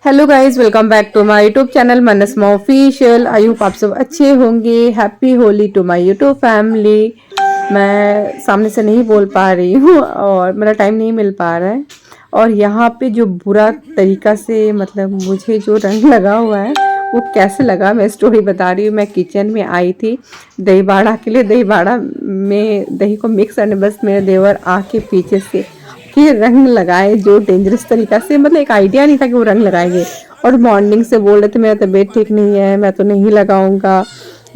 Hello guys, welcome back to my YouTube channel मनसमा official. I hope आप सब अच्छे होंगे। Happy Holi to my YouTube family. मैं सामने से नहीं बोल पा रही हूँ और मेरा टाइम नहीं मिल पा रहा है। और यहाँ पे जो बुरा तरीका से मतलब मुझे जो रंग लगा हुआ है वो कैसे लगा, मैं स्टोरी बता रही हूँ। मैं किचन में आई थी दही बाड़ा के लिए, दही बाड़ा में दही को मिक्स करने, बस मेरे देवर आके पीछे से कि रंग लगाए जो डेंजरस तरीका से, मतलब एक आइडिया नहीं था कि वो रंग लगाएंगे। और मॉर्निंग से बोल रहे थे मेरा तबीयत ठीक नहीं है, मैं तो नहीं लगाऊंगा,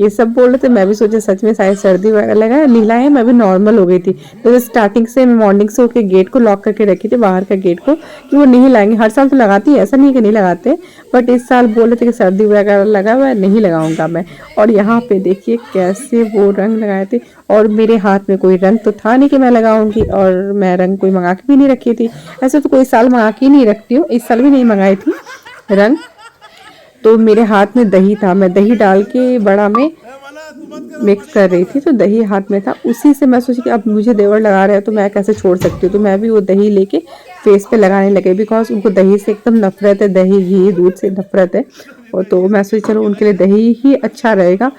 ये सब बोल रहे थे। मैं भी सोचा सच में शायद सर्दी वगैरह लगा है, नीला है, मैं भी नॉर्मल हो गई थी। तो स्टार्टिंग से मैं मॉर्निंग से होकर गेट को लॉक करके रखी थी, बाहर का गेट को, कि वो नहीं लगाएंगे। हर साल तो लगाती है, ऐसा नहीं है कि नहीं लगाते, बट इस साल बोल रहे थे कि सर्दी वगैरह लगा हुआ है, नहीं लगाऊंगा मैं। और यहाँ पे देखिए कैसे वो रंग लगाए थे, और मेरे हाथ में कोई रंग तो था नहीं कि मैं लगाऊंगी, और मैं रंग कोई मंगा के भी नहीं रखी थी। ऐसे तो कोई साल मंगा के नहीं रखती हूँ, इस साल भी नहीं मंगाई थी रंग। तो मेरे हाथ में दही था, मैं दही डाल के बड़ा में मिक्स कर रही थी, तो दही हाथ में था, उसी से मैं सोची कि अब मुझे देवर लगा रहे हैं तो मैं कैसे छोड़ सकती हूँ। तो मैं भी वो दही लेके फेस पे लगाने लगे, बिकॉज उनको दही से एकदम नफरत है, दही घी दूध से नफरत है। और तो मैं सोची चलो उनके लिए दही ही अच्छा रहेगा,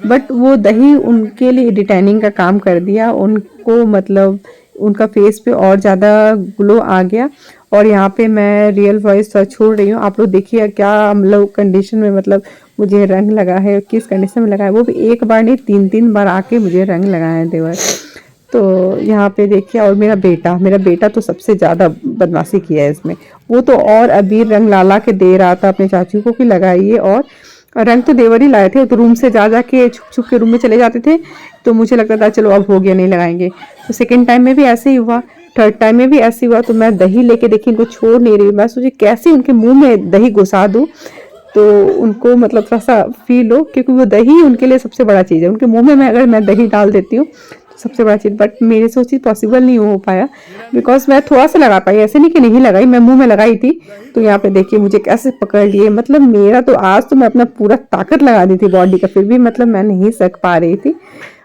बट वो दही उनके लिए डिटेनिंग का काम कर दिया। उनको मतलब उनका फेस पे और ज़्यादा ग्लो आ गया। और यहाँ पे मैं रियल वॉइस छोड़ रही हूँ, आप लोग देखिए क्या मतलब कंडीशन में मतलब मुझे रंग लगा है, किस कंडीशन में लगा है। वो भी एक बार नहीं, तीन तीन बार आके मुझे रंग लगाया है देवर। तो यहाँ पे देखिए, और मेरा बेटा तो सबसे ज़्यादा बदमाशी किया है इसमें। वो तो और अबीर रंग लाला के दे रहा था अपने चाचू को कि लगाइए, और रंग तो देवर ही लाए थे। तो रूम से जा के छुप छुप के रूम में चले जाते थे, तो मुझे लगता था चलो अब हो गया, नहीं लगाएंगे। तो सेकेंड टाइम में भी ऐसे ही हुआ, थर्ड टाइम में भी ऐसे हुआ। तो मैं दही लेके देखी, इनको छोड़ नहीं रही, मैं सोची कैसे उनके मुंह में दही घुसा दूँ तो उनको मतलब थोड़ा सा फील हो, क्योंकि वो दही उनके लिए सबसे बड़ा चीज़ है। उनके मुंह में मैं अगर मैं दही डाल देती हूँ तो सबसे बड़ा चीज़, बट मेरे से वो चीज़ पॉसिबल नहीं हो पाया, बिकॉज मैं थोड़ा सा लगा पाई, ऐसे नहीं कि नहीं लगाई, मैं मुंह में लगाई थी। तो यहाँ पे देखिए मुझे कैसे पकड़ लिए, मतलब मेरा तो आज तो मैं अपना पूरा ताकत लगा दी थी बॉडी का, फिर भी मतलब मैं नहीं सक पा रही थी।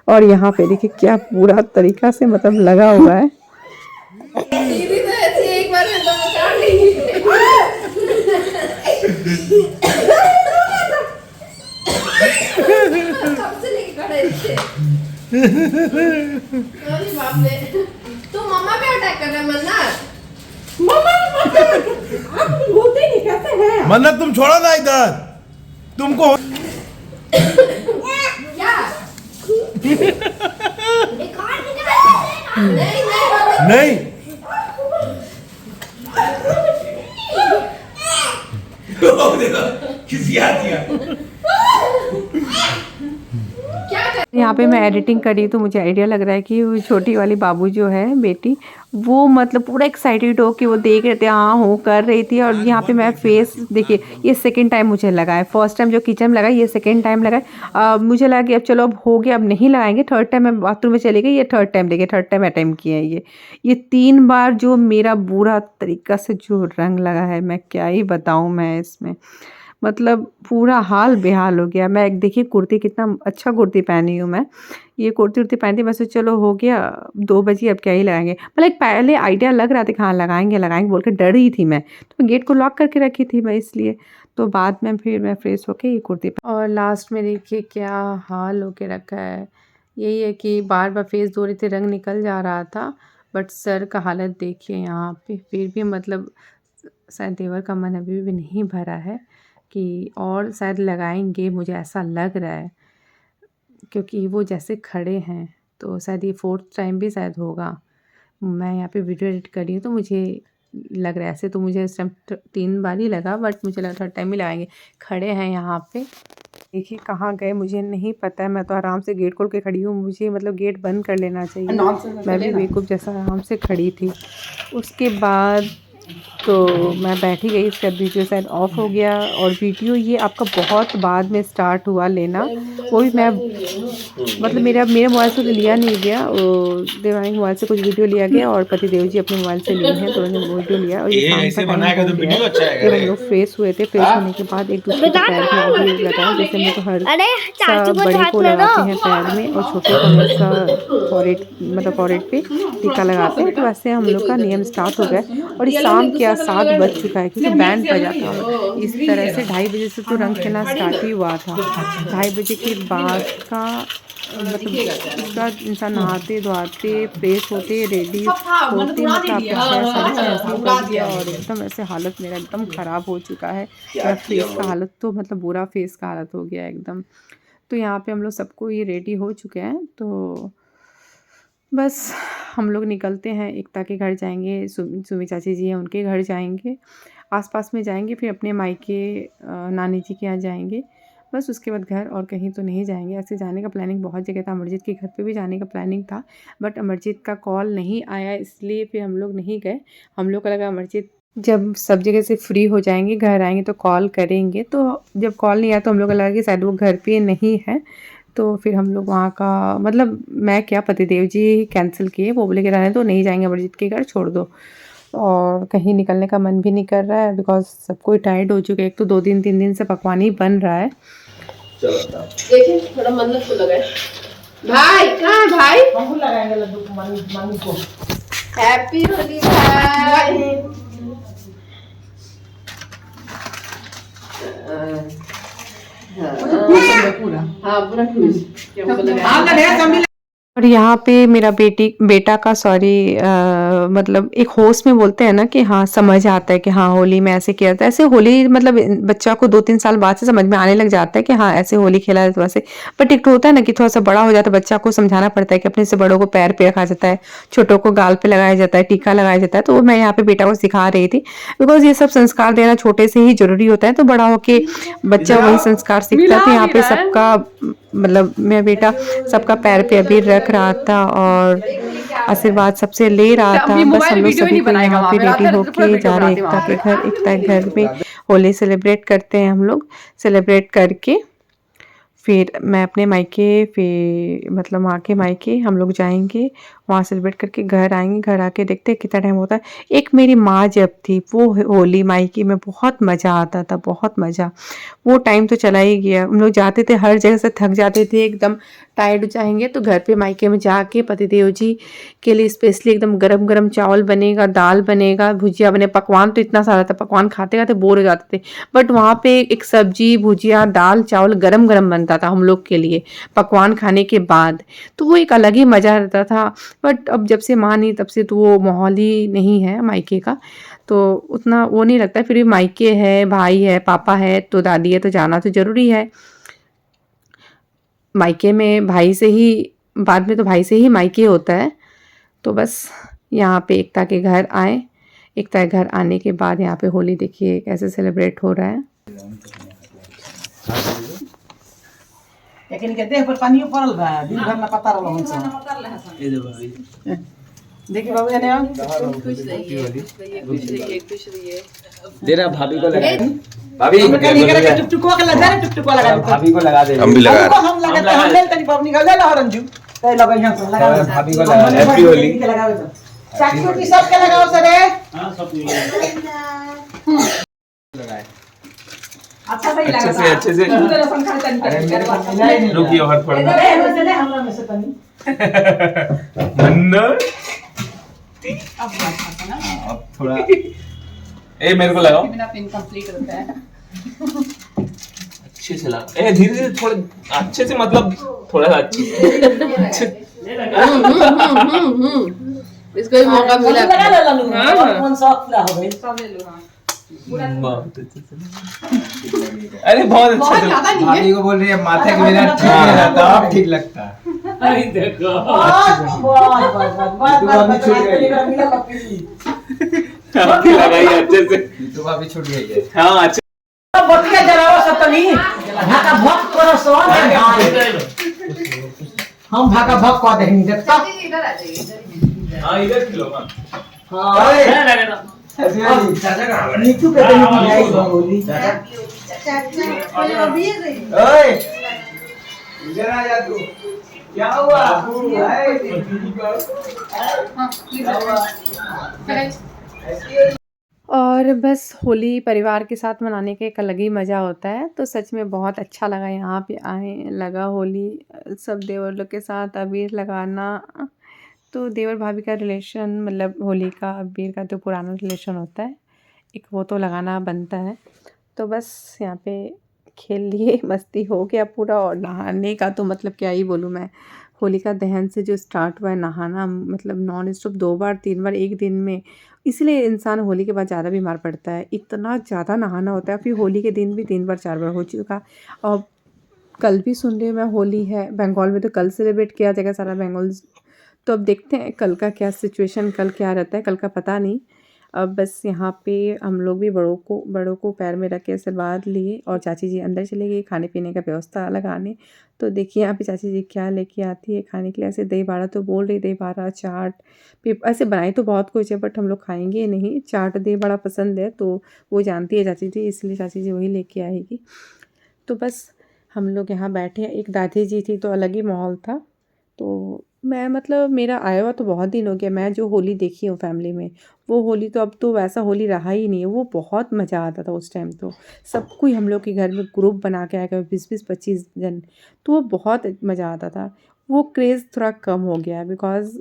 और यहाँ पे देखिए क्या पूरा तरीका से मतलब लगा हुआ है। दीदी तो ऐसे एक बार में तो पकड़ ली। कब से लेके खड़े थे? अरे बाप रे, तू मम्मा पे अटैक कर रहा है मन्नत। मम्मा आप बोलते नहीं कैसे हैं? मन्नत तुम छोड़ो ना इधर, तुमको क्या? नहीं नहीं किसी आती है। यहाँ पे मैं एडिटिंग करी तो मुझे आइडिया लग रहा है कि वो छोटी वाली बाबू जो है बेटी, वो मतलब पूरा एक्साइटेड हो कि वो देख रहे थे, हाँ हो कर रही थी। और यहाँ पे मैं फेस देखिए, ये सेकंड टाइम मुझे लगा है, फर्स्ट टाइम जो किचन में लगा, ये सेकंड टाइम लगा है। मुझे लगा कि अब चलो अब हो गया, अब नहीं लगाएंगे। थर्ड टाइम मैं बाथरूम में चली गई, ये थर्ड टाइम देखिए, थर्ड टाइम अटैम्प्ट किया है ये 3 बार जो मेरा बुरा तरीका से जो रंग लगा है, मैं क्या ही बताऊँ। मैं इसमें मतलब पूरा हाल बेहाल हो गया। मैं एक देखिए कुर्ती, कितना अच्छा कुर्ती पहनी हूँ मैं, ये कुर्ती उर्ती पहनती, वैसे चलो हो गया 2 बजे, अब क्या ही लगाएंगे। मतलब एक पहले आइडिया लग रहा था कि हाँ लगाएंगे लगाएंगे बोल के, डर रही थी मैं, तो गेट को लॉक करके रखी थी मैं इसलिए। तो बाद में फिर मैं फ्रेश होके ये कुर्ती और लास्ट में देखिए क्या हाल होके रखा है। यही है कि बार बार फेस धो रही थी, रंग निकल जा रहा था, बट सर का हालत देखिए यहाँ पे। फिर भी मतलब शायद देवर का मन अभी भी नहीं भरा है कि और शायद लगाएंगे, मुझे ऐसा लग रहा है, क्योंकि वो जैसे खड़े हैं तो शायद ये 4th टाइम भी शायद होगा। मैं यहाँ पे वीडियो एडिट कर रही हूँ तो मुझे लग रहा है, ऐसे तो मुझे इस टाइम 3 बार ही लगा, बट मुझे लगा थर्ड टाइम ही लगाएंगे। खड़े हैं यहाँ पे, देखिए कहाँ गए मुझे नहीं पता है। मैं तो आराम से गेट खोल के खड़ी हूँ, मुझे मतलब गेट बंद कर लेना चाहिए, मैं भी बेवकूफ़ जैसा आराम से खड़ी थी। उसके बाद तो मैं बैठी गई, इसका वीडियो शायद ऑफ हो गया। और वीडियो ये आपका बहुत बाद में स्टार्ट हुआ लेना, वो भी मैं मतलब मेरे मोबाइल से तो लिया नहीं गया, देवानी के मोबाइल से कुछ वीडियो लिया गया और पतिदेव जी अपने मोबाइल से लिए हैं, तो उन्होंने वीडियो लिया। और ये शाम का टाइम हो गया, जब हम लोग फ्रेश हुए थे, फ्रेश होने के बाद एक दूसरे के पैर में अबीर लगाया, जैसे हम लोग हर सब बड़े को लगाते हैं पैर में और छोटे को हमेशा फॉरहेड मतलब फॉरहेड पे टीका लगाते हैं, तो वैसे हम लोग का नियम स्टार्ट हो गया। और ये शाम के 6 7 बज चुका है क्योंकि बैंड बजा था। इस तरह से 2:30 बजे से तो रंग खेलना स्टार्ट ही हुआ था। 2:30 बजे के बाद का मतलब उसके बाद इंसान नहाते धोते फ्रेश होते रेडी होते मतलब आपका 6 साढ़े 6 बज गया और एकदम ऐसे हालत मेरा एकदम ख़राब हो चुका है। मेरा फेस का हालत तो मतलब बुरा फेस का हालत हो गया एकदम। तो यहाँ पे हम लोग सबको ये रेडी हो चुके हैं, तो बस हम लोग निकलते हैं। एकता के घर जाएंगे, सुमी चाची जी हैं उनके घर जाएंगे, आसपास में जाएंगे, फिर अपने मायके नानी जी के यहाँ जाएंगे। बस उसके बाद घर और कहीं तो नहीं जाएंगे। ऐसे जाने का प्लानिंग बहुत जगह था, अमरजीत के घर पे भी जाने का प्लानिंग था, बट अमरजीत का कॉल नहीं आया इसलिए फिर हम लोग नहीं गए। हम लोग को लगा अमरजीत जब सब जगह से फ्री हो जाएंगे घर आएंगे तो कॉल करेंगे, तो जब कॉल नहीं आया तो हम लोग को लगा कि शायद वो घर पे नहीं है। तो फिर हम लोग वहाँ का मतलब मैं क्या पतिदेव जी कैंसिल किए, वो बोले कि रहने दो नहीं जाएंगे अमरजीत के घर, छोड़ दो। और कहीं निकलने का मन भी नहीं कर रहा है बिकॉज सब कोई टायर्ड हो चुके हैं। एक तो 2 दिन 3 दिन से पकवान ही बन रहा है। देखिए थोड़ा मन्नत तो लगाए भाई, कहाँ है भाई? हम लगाएंगे लड्डू मम्मी को। हैप्पी होली भाई। पूरा हाँ पूरा खुश। और यहाँ पे मेरा बेटा का मतलब एक होश में बोलते हैं ना कि हाँ समझ आता है कि हाँ होली में ऐसे किया जाता है। ऐसे होली मतलब बच्चा को 2-3 साल बाद से समझ में आने लग जाता है कि हाँ ऐसे होली खेला जाता है वैसे। बट एक तो होता है ना कि थोड़ा सा बड़ा हो जाता है, बच्चा को समझाना पड़ता है कि अपने से बड़ों को पैर पे रखा जाता है, छोटों को गाल पे लगाया जाता है, टीका लगाया जाता है। तो मैं यहाँ पे बेटा को सिखा रही थी बिकॉज ये सब संस्कार देना छोटे से ही जरूरी होता है, तो बड़ा होके बच्चा वही संस्कार सीखता है। तो यहाँ पे सबका मतलब मेरा बेटा सबका पैर पे अबीर रख रहा था और आशीर्वाद सबसे ले रहा था। बस हम लोग सभी को यहाँ पे रेडी होके जा रहे एकता के घर। एकता के घर में होली सेलिब्रेट करते हैं हम लोग। सेलिब्रेट करके फिर मैं अपने मायके फिर मतलब माँ के मायके हम लोग जाएंगे, वहाँ सेलिब्रेट करके घर आएंगे। घर आके देखते हैं कितना टाइम होता है। एक मेरी माँ जब थी वो होली मायके में बहुत मज़ा आता था, बहुत मज़ा। वो टाइम तो चला ही गया। हम लोग जाते थे हर जगह से थक जाते थे, एकदम टायर्ड हो जाएंगे तो घर पे मायके में जाके पतिदेव जी के लिए स्पेशली एकदम गरम गरम चावल बनेगा, दाल बनेगा, भुजिया बने। पकवान तो इतना सारा था, पकवान खाते खाते बोर हो जाते थे, बट वहाँ पे एक सब्जी भुजिया दाल चावल गरम गरम बनता था हम लोग के लिए पकवान खाने के बाद। तो वो एक अलग ही मज़ा रहता था। बट अब जब से माँ नहीं तब से तो वो माहौल ही नहीं है मायके का, तो उतना वो नहीं लगता। फिर भी मायके है, भाई है, पापा है, तो दादी है, तो जाना तो ज़रूरी है। मायके में भाई से ही बाद में तो भाई से ही मायके होता है। तो बस यहाँ पे एकता के घर आए। एकता के घर आने के बाद यहाँ पे होली देखिए कैसे सेलिब्रेट हो रहा है। लेकिन के देह पर पानियो पड़ल बा, दिन भर ना पता रहल हमसे। ए दे भाई देखिए बाबू एने आओ। खुश रहिए खुश रहिए। देना भाभी को लगा दे। भाभी कहीं करे टुकटुको के लगा दे, टुकटुको लगा दे। भाभी को लगा दे। हम भी लगा रहे हम लगाते हम ले तनी बाबू निकाल ले हरंजू ते लगा यहां से लगा दे। भाभी को लगा हैप्पी होली लगावे तो चाची रोटी सब के लगाओ सरे। हां सब लगाए अच्छा सही लगा। अच्छे से रुकिए और थोड़ा हमरा में से तनी मन्नत अब थोड़ा ए मेरे को लगाओ। मेरा पिन कंप्लीट होता है। अच्छे से लगा। ए धीरे धीरे थोड़ा अच्छे से मतलब थोड़ा सा अच्छे इसको भी मौका मिला। लगा ले ललू। हां कौन शौक पूरा हो गई सब ले लो। हाँ बहुत अच्छे से। अरे बहुत अच्छे से भाभी को बोल रही है माथे के बिना ठीक नहीं रहता, अब ठीक लगता है। अरे देखो आपकी लगाई अच्छे से। तो भाभी छूट गई है। हाँ अच्छे बटिया जराओ सतनी भाका भक्त करो सो हम भाका भक्त को देनी देखता। इधर आ जाइए। हाँ इधर खिलो हाँ। हां लगेगा चाचा कहाँ गए? नीतू पे देनी आई बोली ओए इधर आ जा तू। क्या हुआ? और बस होली परिवार के साथ मनाने का एक अलग ही मज़ा होता है। तो सच में बहुत अच्छा लगा यहाँ पे आए, लगा होली सब देवर लोग के साथ अबीर लगाना। तो देवर भाभी का रिलेशन मतलब होली का अबीर का तो पुराना रिलेशन होता है। एक वो तो लगाना बनता है। तो बस यहाँ पे खेल लिए, मस्ती हो गया पूरा। और नहाने का तो मतलब क्या ही बोलूँ मैं, होलिका दहन से जो स्टार्ट हुआ है नहाना, मतलब नॉन स्टॉप 2 बार 3 बार एक दिन में, इसलिए इंसान होली के बाद ज़्यादा बीमार पड़ता है। इतना ज़्यादा नहाना होता है, फिर होली के दिन भी 3 बार 4 बार हो चुका। और कल भी सुन रही हूँ मैं होली है बंगाल में, तो कल सेलिब्रेट किया जाएगा सारा बंगाल। तो अब देखते हैं कल का क्या सिचुएशन, कल क्या रहता है, कल का पता नहीं। अब बस यहाँ पे हम लोग भी बड़ों को पैर में रख के आशीर्वाद लिए, और चाची जी अंदर चले गई खाने पीने का व्यवस्था लगाने। तो देखिए यहाँ पे चाची जी क्या लेके आती है खाने के लिए। ऐसे दही बाड़ा तो बोल रही, दही बाड़ा चाट ऐसे बनाई तो बहुत कुछ है, बट हम लोग खाएंगे नहीं। चाट दही बड़ा पसंद है तो वो जानती है चाची जी, इसलिए चाची जी वही लेके आएगी। तो बस हम लोग यहाँ बैठे। एक दादी जी थी तो अलग ही माहौल था। तो मैं मतलब मेरा आया हुआ तो बहुत दिन हो गया, मैं जो होली देखी हूँ फैमिली में, वो होली तो अब तो वैसा होली रहा ही नहीं है। वो बहुत मज़ा आता था उस टाइम। तो सब कोई हम लोग के घर में ग्रुप बना के आएगा 20-25 जन, तो वो बहुत मज़ा आता था। वो क्रेज़ थोड़ा कम हो गया है, बिकॉज़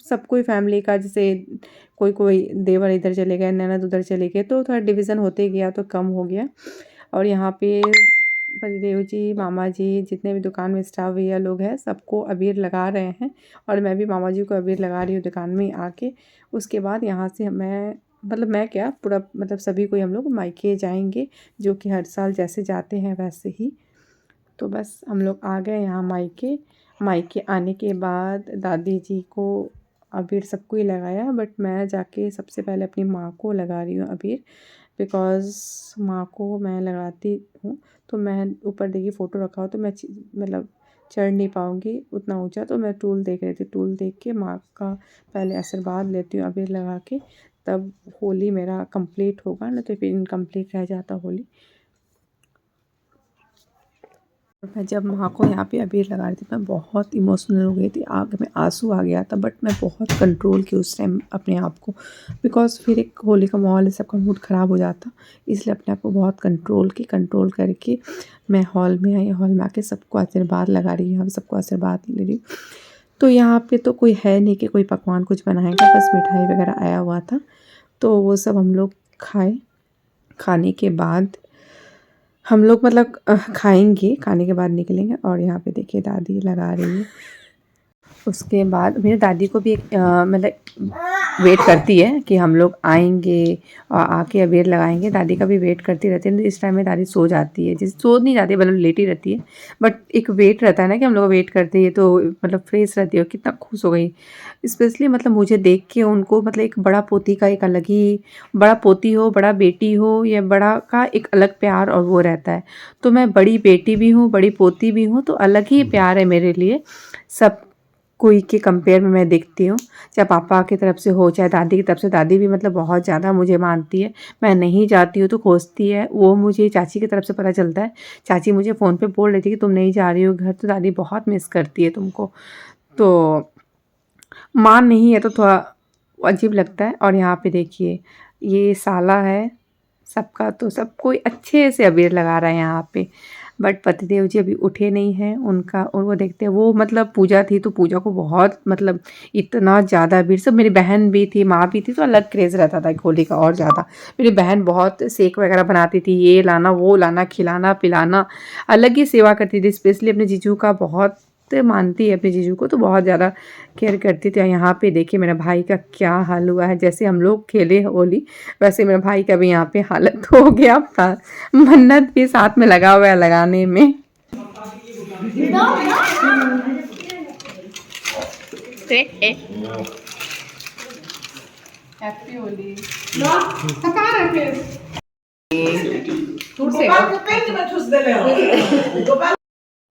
सब कोई फैमिली का, जैसे कोई देवर इधर चले गए, ननद उधर चले गए, तो थोड़ा डिवीज़न होते गया तो कम हो गया। और यहाँ पे पतिदेव जी, मामा जी, जितने भी दुकान में स्टाफ भैया लोग हैं, सबको अबीर लगा रहे हैं। और मैं भी मामा जी को अबीर लगा रही हूँ दुकान में आके। उसके बाद यहाँ से मैं क्या पूरा मतलब सभी कोई हम लोग मायके जाएंगे, जो कि हर साल जैसे जाते हैं वैसे ही। तो बस हम लोग आ गए यहाँ मायके आने के बाद दादी जी को अबीर सबको ही लगाया, बट मैं जाके सबसे पहले अपनी माँ को लगा रही हूँ अबीर, बिकॉज़ माँ को मैं लगाती हूँ। तो मैं ऊपर देखिए फ़ोटो रखा हो तो मैं मतलब चढ़ नहीं पाऊँगी उतना ऊंचा, तो मैं टूल देख रही थी। टूल देख के माँ का पहले आशीर्वाद लेती हूँ अबीर लगा के, तब होली मेरा कंप्लीट होगा, ना तो फिर इनकम्प्लीट रह जाता होली। मैं जब माँ को यहाँ पे अबीर लगा रही थी, मैं बहुत इमोशनल हो गई थी, आँख में आंसू आ गया था। बट मैं बहुत कंट्रोल की उस टाइम अपने आप को, बिकॉज़ फिर एक होली का माहौल है, सबका मूड ख़राब हो जाता, इसलिए अपने आप को बहुत कंट्रोल करके मैं हॉल में आई। हॉल में आके सबको आशीर्वाद लगा रही हूँ, सबको आशीर्वाद ले रही हूँ। तो यहाँ पे तो कोई है नहीं कि कोई पकवान कुछ बनाएगा, बस मिठाई वगैरह आया हुआ था, तो वो सब हम लोग खाए। खाने के बाद हम लोग मतलब खाएंगे, खाने के बाद निकलेंगे। और यहाँ पे देखिए दादी लगा रही है। उसके बाद मेरी दादी को भी मतलब वेट करती है कि हम लोग आएंगे और आके अबीर लगाएंगे। दादी का भी वेट करती रहती है। इस टाइम में दादी सो जाती है, जैसे सो नहीं जाती है मतलब लेटी रहती है, बट एक वेट रहता है ना कि हम लोग वेट करते हैं, तो मतलब फ्रेश रहती है। और कितना खुश हो गई स्पेशली मतलब मुझे देख के उनको, मतलब एक बड़ा पोती का एक अलग ही, बड़ा पोती हो बड़ा बेटी हो या बड़ा का एक अलग प्यार और वो रहता है। तो मैं बड़ी बेटी भी हूँ, बड़ी पोती भी हूँ, तो अलग ही प्यार है मेरे लिए सब कोई के कंपेयर में मैं देखती हूँ। चाहे पापा की तरफ से हो चाहे दादी की तरफ से, दादी भी मतलब बहुत ज़्यादा मुझे मानती है। मैं नहीं जाती हूँ तो खोजती है। वो मुझे चाची की तरफ से पता चलता है। चाची मुझे फ़ोन पे बोल रही थी कि तुम नहीं जा रही हो घर, तो दादी बहुत मिस करती है तुमको। तो माँ नहीं है तो थोड़ा अजीब लगता है। और यहाँ पे देखिए ये साला है सबका, तो सब कोई अच्छे से अबीर लगा रहा है यहाँ पे। बट पतिदेव जी अभी उठे नहीं हैं, उनका वो देखते हैं। वो मतलब पूजा थी तो पूजा को बहुत मतलब इतना ज़्यादा भीड़, सब मेरी बहन भी थी, माँ भी थी, तो अलग क्रेज़ रहता था होली का और ज़्यादा। मेरी बहन बहुत सेक वगैरह बनाती थी, ये लाना वो लाना, खिलाना पिलाना, अलग ही सेवा करती थी। स्पेशली अपने जीजू का बहुत मानती है, अपने जीजू को तो बहुत ज़्यादा केयर करती थी। यहाँ पे देखिए मेरा भाई का क्या हाल हुआ है। जैसे हम लोग खेले होली वैसे मेरे भाई का भी यहाँ पे हालत हो गया था। मन्नत भी साथ में लगा हुआ है लगाने में। हैप्पी होली।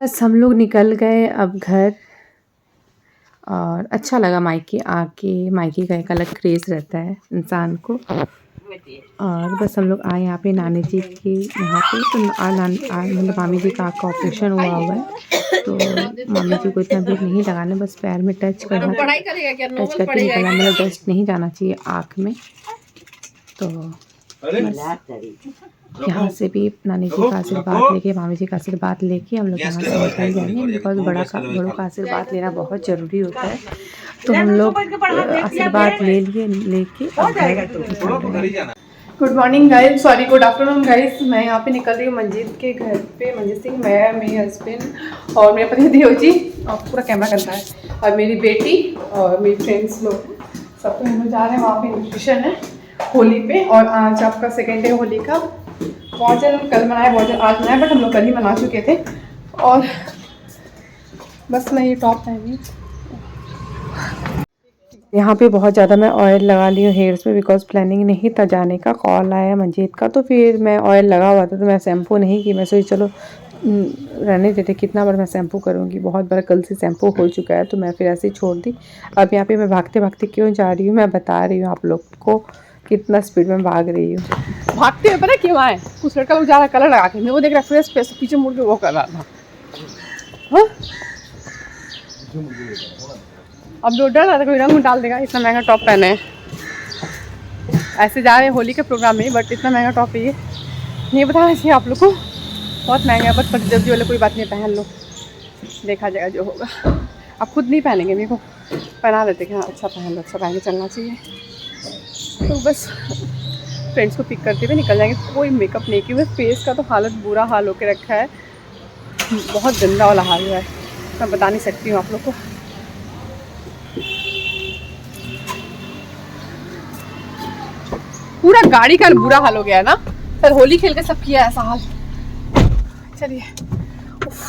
बस हम लोग निकल गए अब घर, और अच्छा लगा मायके आके। मायके का एक अलग क्रेज़ रहता है इंसान को। और बस हम लोग आए यहाँ पे नानी जी के यहाँ पे, तो मतलब मामी जी का ऑपरेशन हुआ है, तो मामी जी को इतना भीड़ नहीं लगाना, बस पैर में टच करके निकलना, मतलब डस्ट नहीं जाना चाहिए आँख में। तो यहाँ से भी नानी जी का आशीर्वाद लेके, मामी जी का आशीर्वाद लेके हम लोग यहाँ से निकल जाएंगे, बिकॉज बड़ों का आशीर्वाद लेना बहुत ज़रूरी होता है। तो हम लोग आशीर्वाद ले लिए लेके good morning guys, sorry good afternoon guys. मैं यहाँ पे निकल रही हूँ मंजीत के घर पे। मंजीत सिंह, मैं, मेरे हस्बैंड और मेरे पति देव जी, और पूरा कैमरा करता है, और मेरी बेटी और मेरी फ्रेंड्स लोग, सब हम लोग जा रहे हैं वहाँ पे। इन्विटेशन है होली पे, और आज आपका सेकेंड डे होली का। बहुत जन कल मनाए, बहुत जन आज मनाए, बट हम लोग कल ही मना चुके थे। और बस मैं ये टॉप पहनी, यहाँ पे बहुत ज़्यादा मैं ऑयल लगा ली हूँ हेयर्स में, बिकॉज प्लानिंग नहीं था जाने का। कॉल आया मंजीत का, तो फिर मैं ऑयल लगा हुआ था, तो मैं शैम्पू नहीं की। मैं सोची चलो रहने देते, कितना बार मैं शैम्पू करूँगी, बहुत बार कल से शैम्पू हो चुका है, तो मैं फिर ऐसे ही छोड़ दी। अब यहाँ पे मैं भागते भागते क्यों जा रही हूँ, मैं बता रही हूँ आप लोग को कितना स्पीड में भाग रही हूँ। भागते हुए पता क्यों आए, कुछ लड़का लोग जा रहा कलर लगा के, मैं वो देख रहा फ्रेश फेस, पीछे मुड़ के वो कर रहा था। हाँ, अब जो डर रहा था कोई रंग डाल देगा। इतना महंगा टॉप पहने हैं, ऐसे जा रहे हैं होली के प्रोग्राम में, बट इतना महंगा टॉप है ये नहीं बताना चाहिए आप लोग को, बहुत महंगा है। बट जल्दी वाले कोई बात नहीं, पहन लो, देखा जाएगा जो होगा। आप खुद नहीं पहनेंगे, मेरे को पहना देते कि हाँ अच्छा पहन लो, अच्छा पहन के चलना चाहिए। तो बस फ्रेंड्स को पिक करते हुए निकल जाएंगे। कोई मेकअप नहीं किया, फेस का तो हालत बुरा हाल होकर रखा है, बहुत गंदा वाला हाल हुआ है, मैं बता नहीं सकती हूँ आप लोग को। पूरा गाड़ी का बुरा हाल हो गया है ना सर, होली खेल के सब किया ऐसा हाल। चलिए,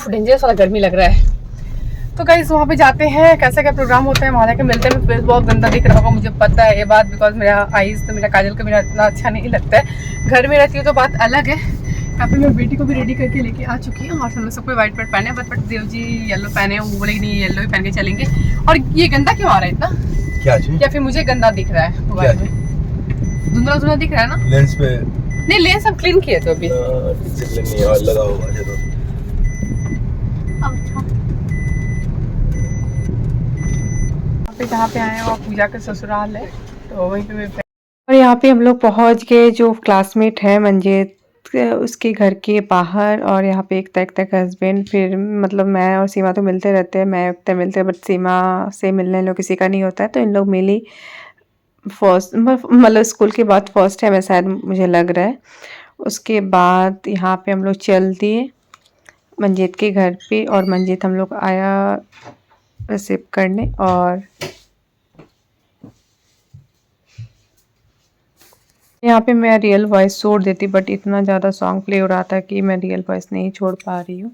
डेंजरस वाला गर्मी लग रहा है। तो गाइस वहाँ पे जाते हैं, कैसा क्या प्रोग्राम होता है वहाँ जाके मिलते हैं। फेस बहुत गंदा दिख रहा होगा, मुझे पता है ये बात, बिकॉज मेरा आईज तो मेरा काजल का मेरा इतना अच्छा नहीं लगता है। घर में रहती हूँ तो बात अलग है। यहाँ पे मैं बेटी को भी रेडी करके लेके आ चुकी हूँ, और हम लोग सबको व्हाइट पैंट पहने, बट देव जी येलो पहने, वो बोले नहीं येलो ही पहन के चलेंगे। और ये गंदा क्यों आ रहा है इतना, क्या चीज? या फिर मुझे गंदा दिख रहा है मोबाइल में? धुंधला दिख रहा है ना लेंस पे? नहीं, लेंस हम क्लीन किए तो अभी। नहीं और लगा हुआ है तो। जहाँ पे आए हैं वो पूजा का ससुराल है, तो वहीं पे और यहाँ पे हम लोग पहुँच गए। जो क्लासमेट है मंजीत, उसके घर के बाहर, और यहाँ पे एक तक हस्बैंड, फिर मतलब मैं और सीमा तो मिलते रहते हैं, मैं एकता मिलते हैं, बट सीमा से मिलने लोग किसी का नहीं होता है, तो इन लोग मिली फर्स्ट, मतलब स्कूल के बाद फर्स्ट टाइम है शायद, मुझे लग रहा है। उसके बाद यहाँ पे हम लोग चल दिए मंजीत के घर पे, और मंजीत हम लोग आया रिसीव करने। और यहाँ पे मैं रियल वॉइस छोड़ देती, बट इतना ज़्यादा सॉन्ग प्ले हो रहा था कि मैं रियल वॉइस नहीं छोड़ पा रही हूँ,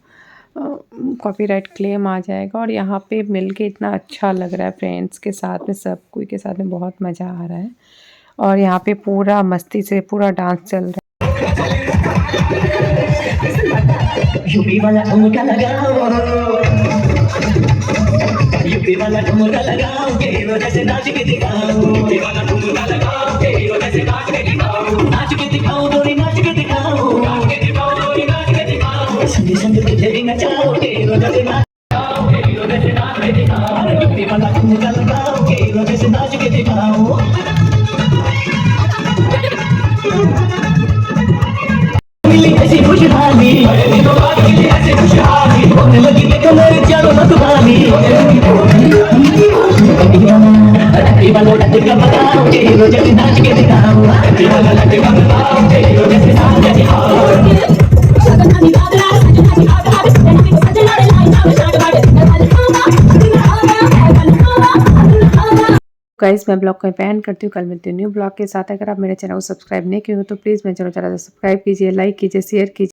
कॉपीराइट क्लेम आ जाएगा। और यहाँ पे मिलके इतना अच्छा लग रहा है, फ्रेंड्स के साथ में, सब कोई के साथ में बहुत मज़ा आ रहा है। और यहाँ पे पूरा मस्ती से पूरा डांस चल रहा है। यूपी वाला ठुमका लगाओ, यूपी वाला ठुमका लगाओ, हीरो जैसे नाच के दिखाओ, यूपी वाला ठुमका लगाओ, हीरो जैसे नाच के दिखाओ, नाच के दिखाओ गोरी, नाच के दिखाओ, नाच के दिखाओ गोरी, नाच के दिखाओ, संग संग तुझे भी नचाओ, हीरो जैसे नाच, हीरो जैसे नाच के दिखाओ, यूपी वाला ठुमका लगाओ, हीरो जैसे नाच के दिखाओ। ऐसी खुशहाली, ऐसी खुशहाली, होने लगी देखो मेरे चारों मतवाली, वाला लटका बताओ, हीरो जैसे नाच के दिखाओ, वाला लटका बताओ, हीरो जैसे नाच के दिखाओ। गाइस मैं ब्लॉग को पैन करती हूँ, कल मिलती हूँ न्यू ब्लॉग के साथ। अगर आप मेरे चैनल को सब्सक्राइब नहीं किए हो तो प्लीज़ मेरे चैनल को सब्सक्राइब कीजिए, लाइक कीजिए, शेयर कीजिए।